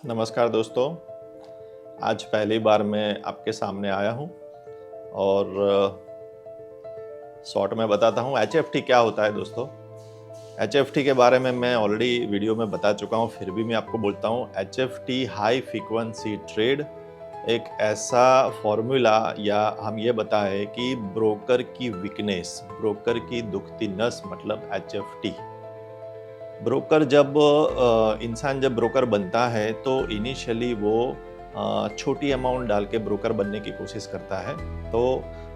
नमस्कार दोस्तों। आज पहली बार मैं आपके सामने आया हूँ और शॉर्ट में बताता हूँ HFT क्या होता है। दोस्तों, HFT के बारे में मैं ऑलरेडी वीडियो में बता चुका हूँ, फिर भी मैं आपको बोलता हूँ। HFT हाई फ्रीक्वेंसी ट्रेड एक ऐसा फॉर्मूला या हम ये बताएं कि ब्रोकर की वीकनेस, ब्रोकर की दुखती नस मतलब HFT। ब्रोकर जब इंसान जब ब्रोकर बनता है तो इनिशियली वो छोटी अमाउंट डाल के ब्रोकर बनने की कोशिश करता है। तो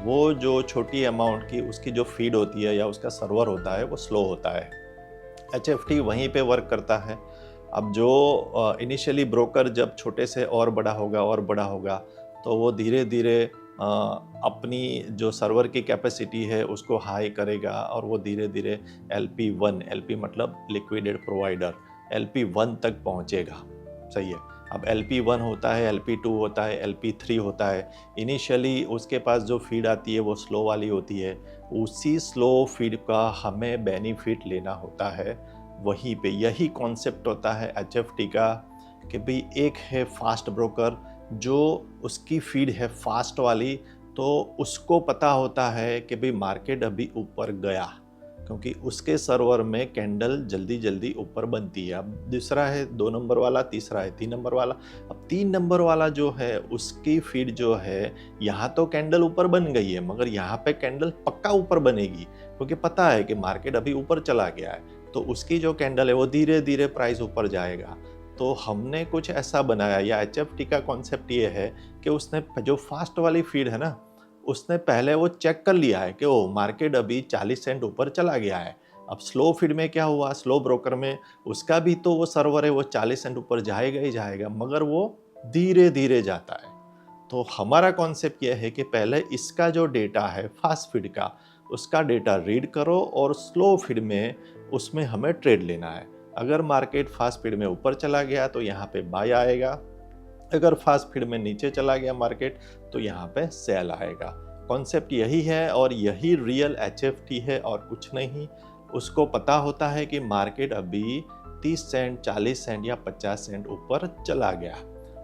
वो जो छोटी अमाउंट की उसकी जो फीड होती है या उसका सर्वर होता है वो स्लो होता है। HFT वहीं पे वर्क करता है। अब जो इनिशियली ब्रोकर जब छोटे से और बड़ा होगा तो वो धीरे धीरे अपनी जो सर्वर की कैपेसिटी है उसको हाई करेगा और वो धीरे धीरे LP1, LP मतलब लिक्विडेट प्रोवाइडर, LP1 तक पहुंचेगा। सही है। अब LP1 होता है, LP2 होता है, LP3 होता है। इनिशियली उसके पास जो फीड आती है वो स्लो वाली होती है। उसी स्लो फीड का हमें बेनिफिट लेना होता है। वहीं पे यही कॉन्सेप्ट होता है HFT का कि भाई एक है फास्ट ब्रोकर जो उसकी फीड है फास्ट वाली, तो उसको पता होता है कि भाई मार्केट अभी ऊपर गया क्योंकि उसके सर्वर में कैंडल जल्दी जल्दी ऊपर बनती है। अब दूसरा है 2 नंबर वाला, तीसरा है 3 नंबर वाला। अब 3 नंबर वाला जो है उसकी फीड जो है, यहाँ तो कैंडल ऊपर बन गई है मगर यहाँ पे कैंडल पक्का ऊपर बनेगी क्योंकि पता है कि मार्केट अभी ऊपर चला गया है। तो उसकी जो कैंडल है वो धीरे धीरे प्राइस ऊपर जाएगा। तो हमने कुछ ऐसा बनाया, या HFT का कॉन्सेप्ट ये है कि उसने जो फास्ट वाली फीड है ना, उसने पहले वो चेक कर लिया है कि ओ मार्केट अभी 40 सेंट ऊपर चला गया है। अब स्लो फीड में क्या हुआ, स्लो ब्रोकर में उसका भी तो वो सर्वर है, वो 40 सेंट ऊपर जाएगा ही जाएगा मगर वो धीरे धीरे जाता है। तो हमारा कॉन्सेप्ट ये है कि पहले इसका जो डेटा है फास्ट फीड का, उसका डेटा रीड करो और स्लो फीड में उसमें हमें ट्रेड लेना है। अगर मार्केट फास्ट फीड में ऊपर चला गया तो यहाँ पे बाय आएगा, अगर फास्ट फीड में नीचे चला गया मार्केट तो यहाँ पे सेल आएगा। कॉन्सेप्ट यही है और यही रियल HFT है और कुछ नहीं। उसको पता होता है कि मार्केट अभी 30 सेंट, 40 सेंट या 50 सेंट ऊपर चला गया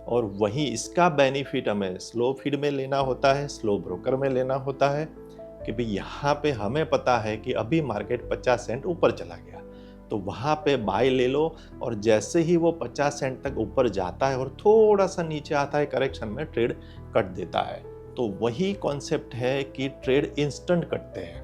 और वहीं इसका बेनिफिट हमें स्लो फीड में लेना होता है, स्लो ब्रोकर में लेना होता है कि भाई यहाँ पे हमें पता है कि अभी मार्केट 50 सेंट ऊपर चला गया तो वहाँ पे बाय ले लो। और जैसे ही वो 50 सेंट तक ऊपर जाता है और थोड़ा सा नीचे आता है करेक्शन में, ट्रेड कट देता है। तो वही कॉन्सेप्ट है कि ट्रेड इंस्टेंट कटते हैं।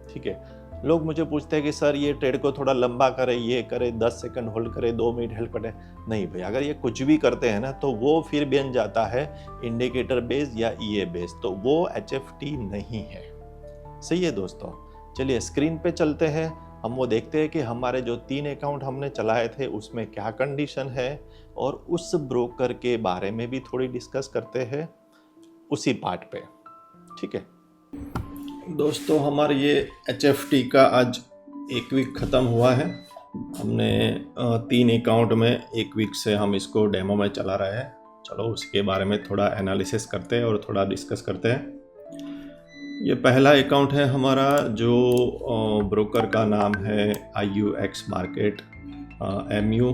ठीक है। लोग मुझे पूछते हैं कि सर ये ट्रेड को थोड़ा लंबा करे, ये करे, 10 सेकंड होल्ड करे, 2 मिनट होल्ड करे। नहीं भाई, अगर ये कुछ भी करते हैं ना तो वो फिर बन जाता है इंडिकेटर बेस या EA बेस, तो वो HFT नहीं है। सही है दोस्तों। चलिए स्क्रीन पे चलते हैं, हम वो देखते हैं कि हमारे जो 3 अकाउंट हमने चलाए थे उसमें क्या कंडीशन है और उस ब्रोकर के बारे में भी थोड़ी डिस्कस करते हैं उसी पार्ट पे। ठीक है दोस्तों, हमारे ये HFT का आज 1 वीक ख़त्म हुआ है। हमने 3 अकाउंट में 1 वीक से हम इसको डेमो में चला रहे हैं। चलो उसके बारे में थोड़ा एनालिसिस करते हैं और थोड़ा डिस्कस करते हैं। ये पहला अकाउंट है हमारा, जो ब्रोकर का नाम है IUX मार्केट MU,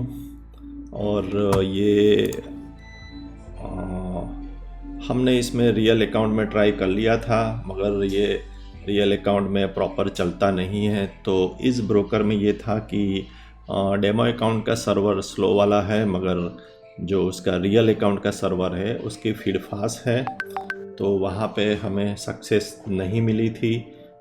और ये हमने इसमें रियल अकाउंट में ट्राई कर लिया था मगर ये रियल अकाउंट में प्रॉपर चलता नहीं है। तो इस ब्रोकर में ये था कि डेमो अकाउंट का सर्वर स्लो वाला है मगर जो उसका रियल अकाउंट का सर्वर है उसकी फीड फास्ट है, तो वहाँ पे हमें सक्सेस नहीं मिली थी।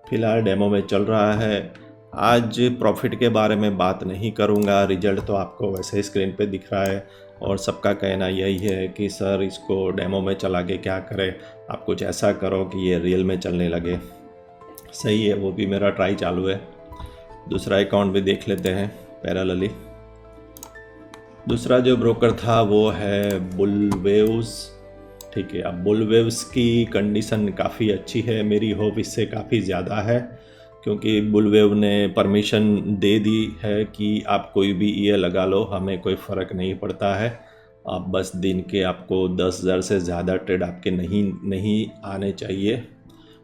फिलहाल डेमो में चल रहा है। आज प्रॉफिट के बारे में बात नहीं करूँगा, रिजल्ट तो आपको वैसे ही स्क्रीन पे दिख रहा है और सबका कहना यही है कि सर इसको डेमो में चला के क्या करें, आप कुछ ऐसा करो कि ये रियल में चलने लगे। सही है, वो भी मेरा ट्राई चालू है। दूसरा अकाउंट भी देख लेते हैं पैरेलली। दूसरा जो ब्रोकर था वो है बुलवेव्स। ठीक है। अब बुलवेव्स की कंडीशन काफ़ी अच्छी है, मेरी होप इससे काफ़ी ज़्यादा है क्योंकि बुलवेव ने परमिशन दे दी है कि आप कोई भी ये लगा लो, हमें कोई फ़र्क नहीं पड़ता है। आप बस दिन के आपको 10,000 से ज़्यादा ट्रेड आपके नहीं आने चाहिए।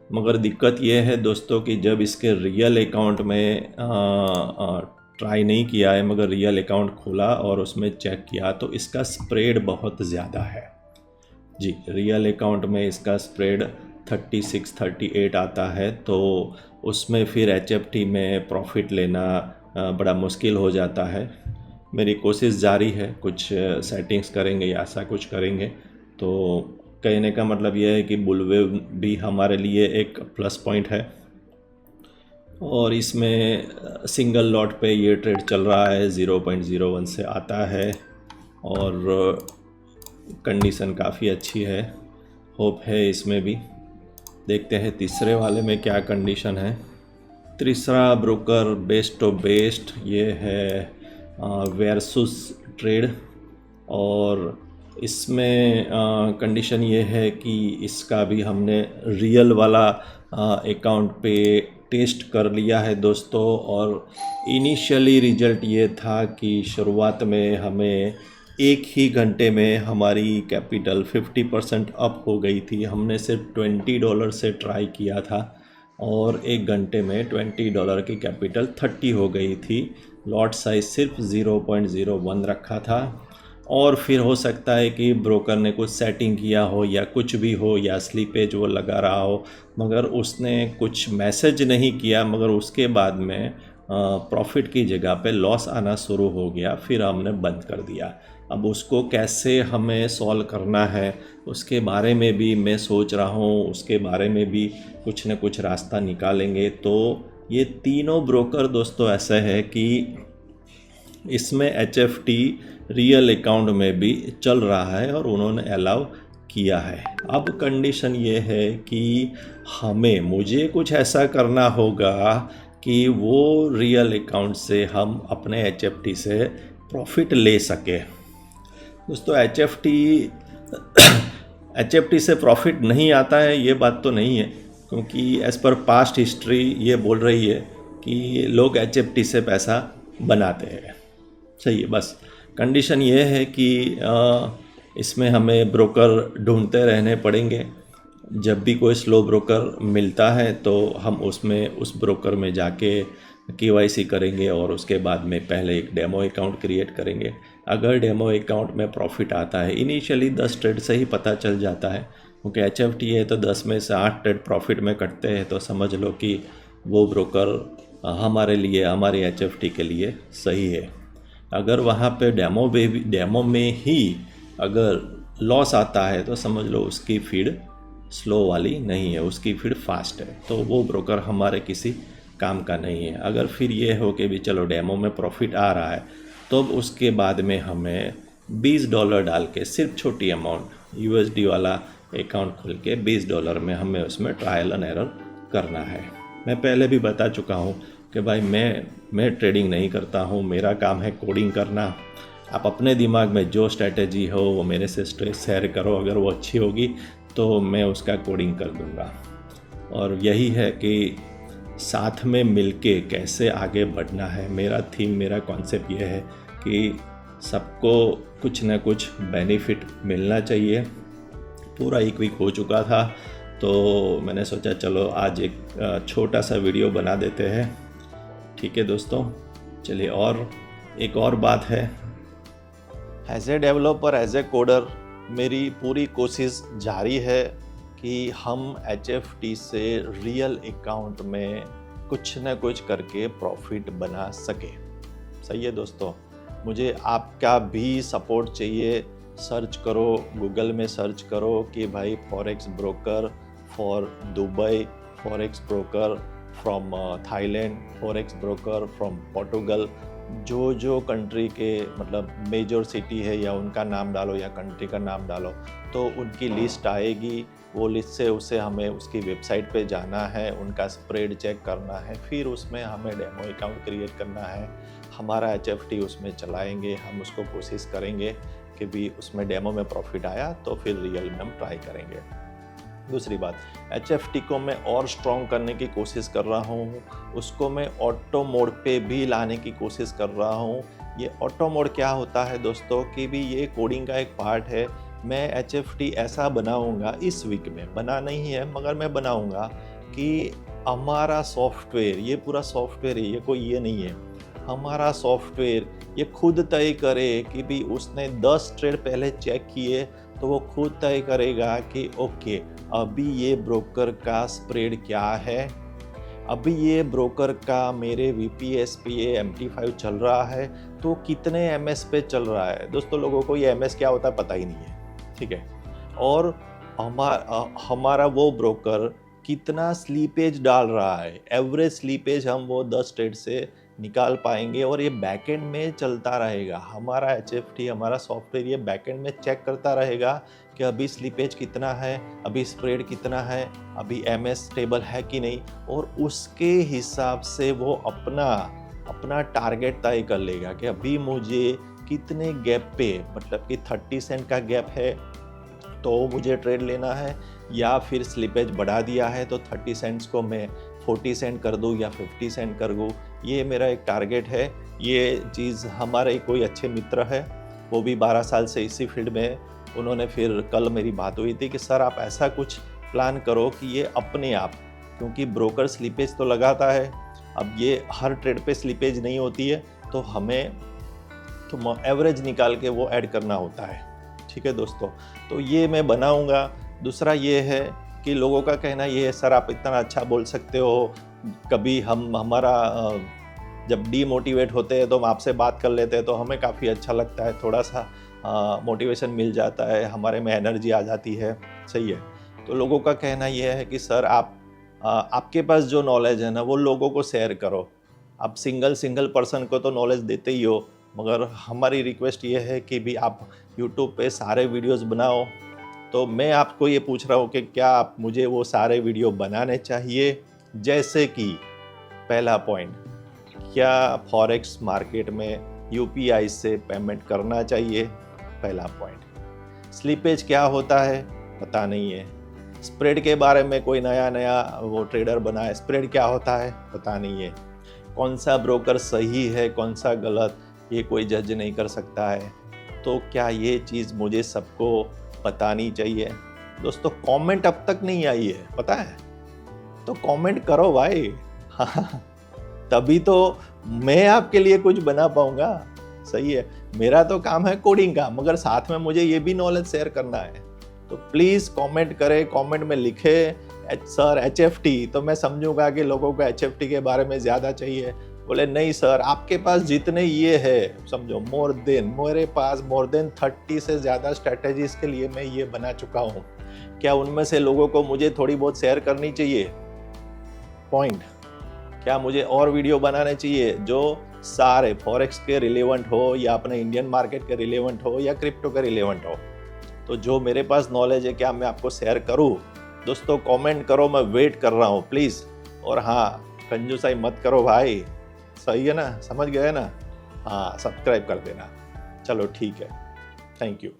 मगर दिक्कत ये है दोस्तों कि जब इसके रियल अकाउंट में ट्राई नहीं किया है, मगर रियल अकाउंट खोला और उसमें चेक किया तो इसका स्प्रेड बहुत ज़्यादा है जी। रियल अकाउंट में इसका स्प्रेड 36-38 आता है, तो उसमें फिर HFT में प्रॉफिट लेना बड़ा मुश्किल हो जाता है। मेरी कोशिश जारी है, कुछ सेटिंग्स करेंगे या ऐसा कुछ करेंगे। तो कहने का मतलब यह है कि बुलवेव भी हमारे लिए एक प्लस पॉइंट है, और इसमें सिंगल लॉट पे ये ट्रेड चल रहा है, 0.01 से आता है और कंडीशन काफ़ी अच्छी है। होप है इसमें भी। देखते हैं तीसरे वाले में क्या कंडीशन है। तीसरा ब्रोकर बेस्ट ऑफ बेस्ट ये है वर्सुस ट्रेड, और इसमें कंडीशन ये है कि इसका भी हमने रियल वाला अकाउंट पे टेस्ट कर लिया है दोस्तों। और इनिशियली रिजल्ट ये था कि शुरुआत में हमें एक ही घंटे में हमारी कैपिटल 50% अप हो गई थी। हमने सिर्फ $20 से ट्राई किया था और एक घंटे में $20 की कैपिटल 30 हो गई थी। लॉट साइज सिर्फ 0.01 रखा था, और फिर हो सकता है कि ब्रोकर ने कुछ सेटिंग किया हो या कुछ भी हो, या स्लीपेज वो लगा रहा हो, मगर उसने कुछ मैसेज नहीं किया, मगर उसके बाद में प्रॉफिट की जगह पे लॉस आना शुरू हो गया। फिर हमने बंद कर दिया। अब उसको कैसे हमें सॉल्व करना है उसके बारे में भी मैं सोच रहा हूँ, उसके बारे में भी कुछ न कुछ रास्ता निकालेंगे। तो ये तीनों ब्रोकर दोस्तों ऐसा है कि इसमें HFT रियल अकाउंट में भी चल रहा है और उन्होंने अलाउ किया है। अब कंडीशन ये है कि मुझे कुछ ऐसा करना होगा कि वो रियल अकाउंट से हम अपने HFT से प्रॉफिट ले सके। दोस्तों HFT से प्रॉफिट नहीं आता है ये बात तो नहीं है, क्योंकि एज़ पर पास्ट हिस्ट्री ये बोल रही है कि लोग HFT से पैसा बनाते हैं। सही है, बस कंडीशन ये है कि इसमें हमें ब्रोकर ढूंढते रहने पड़ेंगे। जब भी कोई स्लो ब्रोकर मिलता है तो हम उस ब्रोकर में जाके KYC करेंगे और उसके बाद में पहले एक डेमो अकाउंट क्रिएट करेंगे। अगर डेमो अकाउंट में प्रॉफिट आता है, इनिशियली 10 ट्रेड से ही पता चल जाता है, क्योंकि HFT है तो 10 में से 8 ट्रेड प्रॉफिट में कटते हैं, तो समझ लो कि वो ब्रोकर हमारे लिए, हमारे HFT के लिए सही है। अगर वहाँ पे डेमो में ही अगर लॉस आता है तो समझ लो उसकी फीड स्लो वाली नहीं है, उसकी फीड फास्ट है, तो वो ब्रोकर हमारे किसी काम का नहीं है। अगर फिर ये हो कि भी चलो डेमो में प्रॉफिट आ रहा है, तो उसके बाद में हमें $20 डाल के, सिर्फ छोटी अमाउंट USD वाला अकाउंट खोल के $20 में हमें उसमें ट्रायल एंड एरर करना है। मैं पहले भी बता चुका हूँ कि भाई मैं ट्रेडिंग नहीं करता हूँ, मेरा काम है कोडिंग करना। आप अपने दिमाग में जो स्ट्रेटेजी हो वो मेरे से शेयर करो, अगर वो अच्छी होगी तो मैं उसका कोडिंग कर दूँगा। और यही है कि साथ में मिलके कैसे आगे बढ़ना है। मेरा थीम, मेरा कॉन्सेप्ट ये है कि सबको कुछ ना कुछ बेनिफिट मिलना चाहिए। पूरा एक वीक हो चुका था तो मैंने सोचा चलो आज एक छोटा सा वीडियो बना देते हैं। ठीक है दोस्तों, चलिए। और एक और बात है, as a developer, as a coder, मेरी पूरी कोशिश जारी है कि हम HFT से रियल अकाउंट में कुछ न कुछ करके प्रॉफिट बना सके। सही है दोस्तों, मुझे आपका भी सपोर्ट चाहिए। सर्च करो, गूगल में सर्च करो कि भाई forex broker for Dubai, forex broker from Thailand, forex broker from Portugal. जो कंट्री के मतलब मेजर सिटी है या उनका नाम डालो या कंट्री का नाम डालो तो उनकी लिस्ट आएगी। वो लिस्ट से उसे हमें उसकी वेबसाइट पे जाना है, उनका स्प्रेड चेक करना है, फिर उसमें हमें डेमो अकाउंट क्रिएट करना है। हमारा HFT उसमें चलाएंगे, हम उसको कोशिश करेंगे कि भी उसमें डेमो में प्रॉफिट आया तो फिर रियल में हम ट्राई करेंगे। दूसरी बात, HFT को मैं और स्ट्रॉन्ग करने की कोशिश कर रहा हूँ, उसको मैं ऑटो मोड पे भी लाने की कोशिश कर रहा हूँ। ये ऑटो मोड क्या होता है दोस्तों कि भी ये कोडिंग का एक पार्ट है। मैं HFT ऐसा बनाऊंगा, इस वीक में बना नहीं है मगर मैं बनाऊंगा कि हमारा सॉफ्टवेयर, ये पूरा सॉफ्टवेयर है, ये कोई ये नहीं है, हमारा सॉफ्टवेयर ये खुद तय करे कि भी उसने 10 ट्रेड पहले चेक किए तो वो खुद तय करेगा कि ओके अभी ये ब्रोकर का स्प्रेड क्या है, अभी ये ब्रोकर का मेरे VPS पे ये MT5 चल रहा है तो कितने MS पे चल रहा है। दोस्तों लोगों को ये MS क्या होता है पता ही नहीं है, ठीक है। और हमारा वो ब्रोकर कितना स्लीपेज डाल रहा है, एवरेज स्लीपेज हम वो 10 ट्रेड से निकाल पाएंगे और ये बैकएंड में चलता रहेगा। हमारा HFT हमारा सॉफ्टवेयर ये बैकएंड में चेक करता रहेगा कि अभी स्लीपेज कितना है, अभी स्प्रेड कितना है, अभी MS स्टेबल है कि नहीं, और उसके हिसाब से वो अपना टारगेट तय कर लेगा कि अभी मुझे कितने गैप पे, मतलब कि 30 सेंट का गैप है तो मुझे ट्रेड लेना है, या फिर स्लिपेज बढ़ा दिया है तो 30 सेंट्स को मैं 40 सेंट कर दूँ या 50 सेंट कर दूँ। ये मेरा एक टारगेट है। ये चीज़ हमारे कोई अच्छे मित्र है, वो भी 12 साल से इसी फील्ड में, उन्होंने फिर कल मेरी बात हुई थी कि सर आप ऐसा कुछ प्लान करो कि ये अपने आप, क्योंकि ब्रोकर स्लिपेज तो लगाता है, अब ये हर ट्रेड पे स्लिपेज नहीं होती है तो हमें तो एवरेज निकाल के वो ऐड करना होता है, ठीक है दोस्तों। तो ये मैं बनाऊंगा। दूसरा ये है कि लोगों का कहना ये है सर आप इतना अच्छा बोल सकते हो, कभी हमारा जब डीमोटिवेट होते हैं तो हम आपसे बात कर लेते हैं तो हमें काफ़ी अच्छा लगता है, थोड़ा सा मोटिवेशन मिल जाता है, हमारे में एनर्जी आ जाती है, सही है। तो लोगों का कहना ये है कि सर आपके पास जो नॉलेज है ना वो लोगों को शेयर करो। आप सिंगल पर्सन को तो नॉलेज देते ही हो, मगर हमारी रिक्वेस्ट ये है कि भी आप YouTube पे सारे वीडियोस बनाओ। तो मैं आपको ये पूछ रहा हूँ कि क्या आप मुझे वो सारे वीडियो बनाने चाहिए, जैसे कि पहला पॉइंट, क्या फॉरेक्स मार्केट में UPI से पेमेंट करना चाहिए, पहला पॉइंट। स्लीपेज क्या होता है पता नहीं है, स्प्रेड के बारे में कोई नया वो ट्रेडर बना है, स्प्रेड क्या होता है पता नहीं है, कौन सा ब्रोकर सही है कौन सा गलत ये कोई जज नहीं कर सकता है। तो क्या ये चीज़ मुझे सबको बतानी चाहिए। दोस्तों कमेंट अब तक नहीं आई है पता है, तो कमेंट करो भाई तभी तो मैं आपके लिए कुछ बना पाऊंगा, सही है। मेरा तो काम है कोडिंग का, मगर साथ में मुझे ये भी नॉलेज शेयर करना है। तो प्लीज़ कमेंट करें, कमेंट में लिखे सर HFT, तो मैं समझूंगा कि लोगों को HFT के बारे में ज़्यादा चाहिए। बोले नहीं सर आपके पास जितने ये है, समझो मेरे पास मोर देन 30 से ज़्यादा स्ट्रैटेजीज के लिए मैं ये बना चुका हूँ, क्या उनमें से लोगों को मुझे थोड़ी बहुत शेयर करनी चाहिए पॉइंट, क्या मुझे और वीडियो बनाने चाहिए जो सारे फॉरेक्स के रिलेवेंट हो, या अपने इंडियन मार्केट के रिलेवेंट हो, या क्रिप्टो के रिलेवेंट हो। तो जो मेरे पास नॉलेज है क्या मैं आपको शेयर करूँ। दोस्तों कमेंट करो, मैं वेट कर रहा हूँ प्लीज़। और हाँ कंजूसाई मत करो भाई, सही है ना, समझ गए ना, हाँ सब्सक्राइब कर देना। चलो ठीक है, थैंक यू।